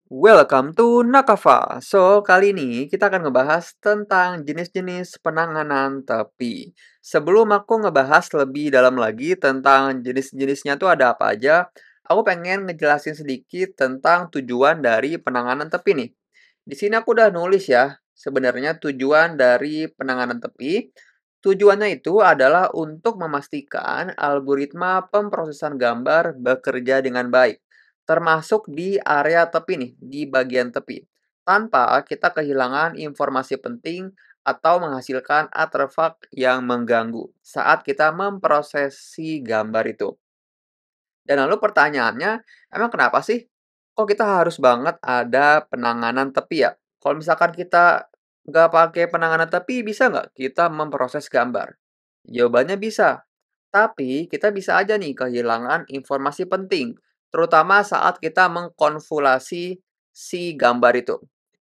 Welcome to Nakava. So, kali ini kita akan ngebahas tentang jenis-jenis penanganan tepi. Sebelum aku ngebahas lebih dalam lagi tentang jenis-jenisnya tuh ada apa aja, aku pengen ngejelasin sedikit tentang tujuan dari penanganan tepi nih. Di sini aku udah nulis ya, sebenarnya tujuan dari penanganan tepi. Tujuannya itu adalah untuk memastikan algoritma pemrosesan gambar bekerja dengan baik termasuk di area tepi nih, di bagian tepi, tanpa kita kehilangan informasi penting atau menghasilkan artefak yang mengganggu saat kita memprosesi gambar itu. Dan lalu pertanyaannya, emang kenapa sih kok kita harus banget ada penanganan tepi ya? Kalau misalkan kita nggak pakai penanganan tepi, bisa nggak kita memproses gambar? Jawabannya bisa. Tapi kita bisa aja nih kehilangan informasi penting, terutama saat kita mengkonvolasi si gambar itu.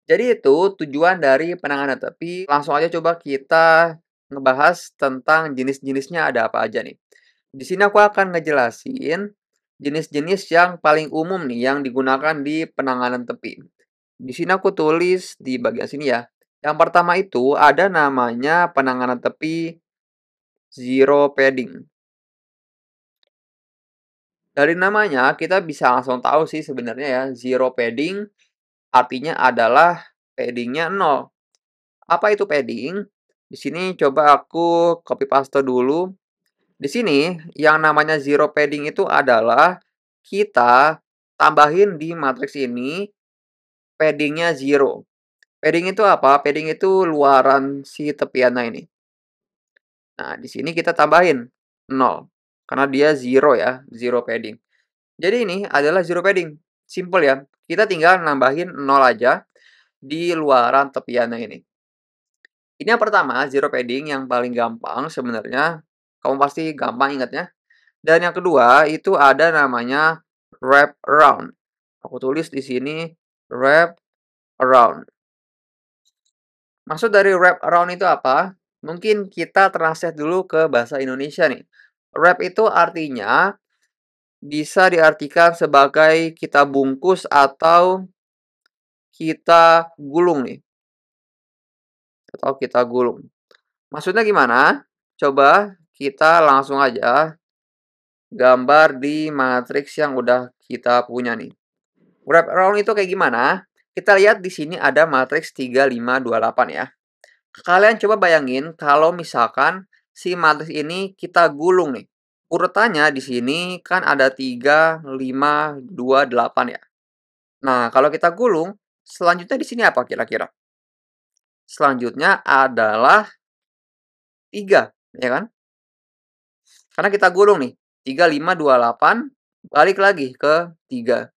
Jadi itu tujuan dari penanganan tepi. Langsung aja coba kita ngebahas tentang jenis-jenisnya ada apa aja nih. Di sini aku akan ngejelasin jenis-jenis yang paling umum nih yang digunakan di penanganan tepi. Di sini aku tulis di bagian sini ya. Yang pertama itu ada namanya penanganan tepi zero padding. Dari namanya kita bisa langsung tahu sih sebenarnya ya, zero padding artinya adalah paddingnya nol. Apa itu padding? Di sini coba aku copy paste dulu. Di sini yang namanya zero padding itu adalah kita tambahin di matriks ini paddingnya zero. Padding itu apa? Padding itu luaran si tepiannya ini. Nah, di sini kita tambahin nol karena dia zero ya, zero padding. Jadi ini adalah zero padding. Simple ya. Kita tinggal nambahin nol aja di luaran tepiannya ini. Ini yang pertama, zero padding yang paling gampang sebenarnya. Kamu pasti gampang ingatnya. Dan yang kedua, itu ada namanya wrap around. Aku tulis di sini wrap around. Maksud dari wrap around itu apa? Mungkin kita translate dulu ke bahasa Indonesia nih. Wrap itu artinya bisa diartikan sebagai kita bungkus atau kita gulung nih, atau kita gulung. Maksudnya gimana? Coba kita langsung aja gambar di matriks yang udah kita punya nih. Wrap around itu kayak gimana? Kita lihat di sini ada matriks 3, 5, 2, 8 ya. Kalian coba bayangin kalau misalkan si matriks ini kita gulung nih. Urutannya di sini kan ada 3, 5, 2, 8 ya. Nah, kalau kita gulung, selanjutnya di sini apa kira-kira? Selanjutnya adalah 3, ya kan? Karena kita gulung nih, 3, 5, 2, 8, balik lagi ke 3.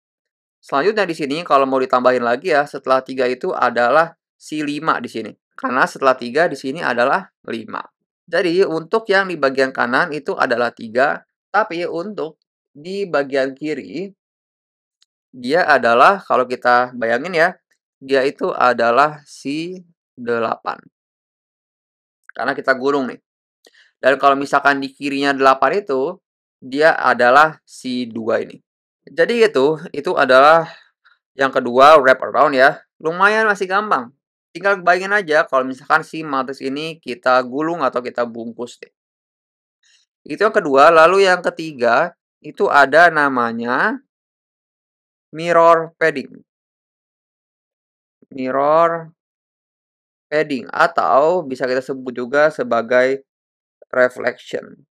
Selanjutnya di sini kalau mau ditambahin lagi ya, setelah 3 itu adalah si 5 di sini. Karena setelah 3 di sini adalah 5. Jadi untuk yang di bagian kanan itu adalah 3, tapi untuk di bagian kiri dia adalah kalau kita bayangin ya, dia itu adalah si 8. Karena kita gulung nih. Dan kalau misalkan di kirinya 8 itu, dia adalah si 2 ini. Jadi itu adalah yang kedua wrap around ya. Lumayan masih gampang. Tinggal bayangin aja kalau misalkan si matriks ini kita gulung atau kita bungkus deh. Itu yang kedua, lalu yang ketiga itu ada namanya mirror padding. Mirror padding atau bisa kita sebut juga sebagai reflection.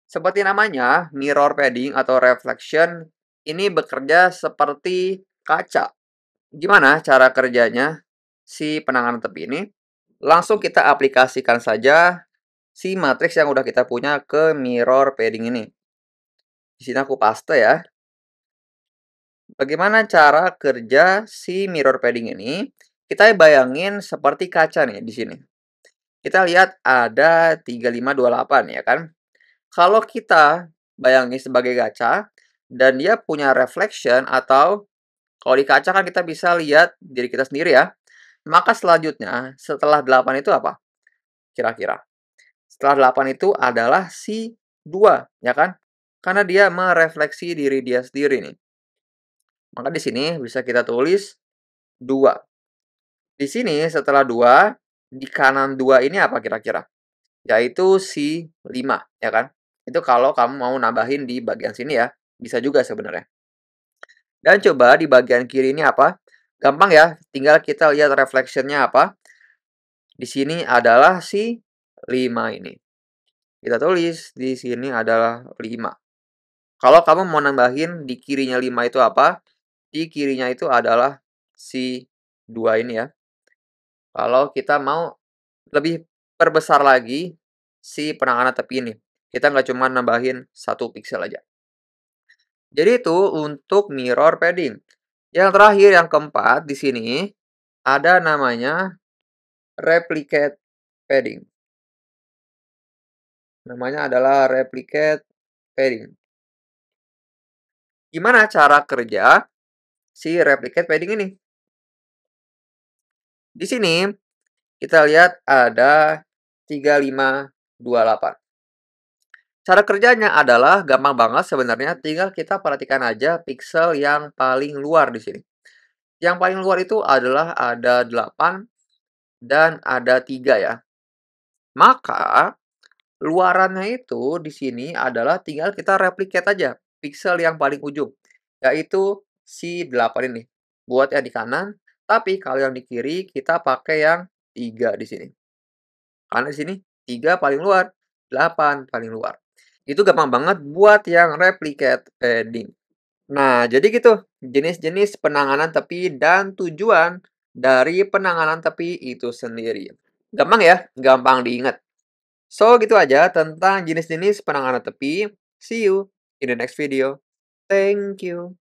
Seperti namanya, mirror padding atau reflection ini bekerja seperti kaca. Gimana cara kerjanya si penanganan tepi ini? Langsung kita aplikasikan saja si matriks yang udah kita punya ke mirror padding ini. Di sini aku paste ya. Bagaimana cara kerja si mirror padding ini? Kita bayangin seperti kaca nih di sini. Kita lihat ada 3528 ya kan? Kalau kita bayangin sebagai kaca dan dia punya reflection atau kalau di kaca kan kita bisa lihat diri kita sendiri ya. Maka selanjutnya setelah 8 itu apa? Kira-kira. Setelah 8 itu adalah si 2 ya kan? Karena dia merefleksi diri dia sendiri nih. Maka di sini bisa kita tulis 2. Di sini setelah 2, di kanan 2 ini apa kira-kira? Yaitu si 5, ya kan? Itu kalau kamu mau nambahin di bagian sini ya, bisa juga sebenarnya. Dan coba di bagian kiri ini apa? Gampang ya, tinggal kita lihat reflection-nya apa. Di sini adalah si 5 ini. Kita tulis di sini adalah 5. Kalau kamu mau nambahin di kirinya 5 itu apa? Di kirinya itu adalah si 2 ini ya. Kalau kita mau lebih perbesar lagi si penanganan tepi ini. Kita nggak cuma nambahin 1 piksel aja. Jadi itu untuk mirror padding. Yang terakhir, yang keempat di sini ada namanya replicate padding. Namanya adalah replicate padding. Gimana cara kerja si replicate padding ini? Di sini kita lihat ada 3528. Cara kerjanya adalah gampang banget sebenarnya, tinggal kita perhatikan aja piksel yang paling luar di sini. Yang paling luar itu adalah ada 8 dan ada 3 ya. Maka luarannya itu di sini adalah tinggal kita replicate aja piksel yang paling ujung, yaitu si 8 ini. Buat yang di kanan, tapi kalau yang di kiri kita pakai yang 3 di sini. Karena di sini 3 paling luar, 8 paling luar. Itu gampang banget buat yang replicate padding. Nah, jadi gitu jenis-jenis penanganan tepi dan tujuan dari penanganan tepi itu sendiri. Gampang ya? Gampang diingat. So, gitu aja tentang jenis-jenis penanganan tepi. See you in the next video. Thank you.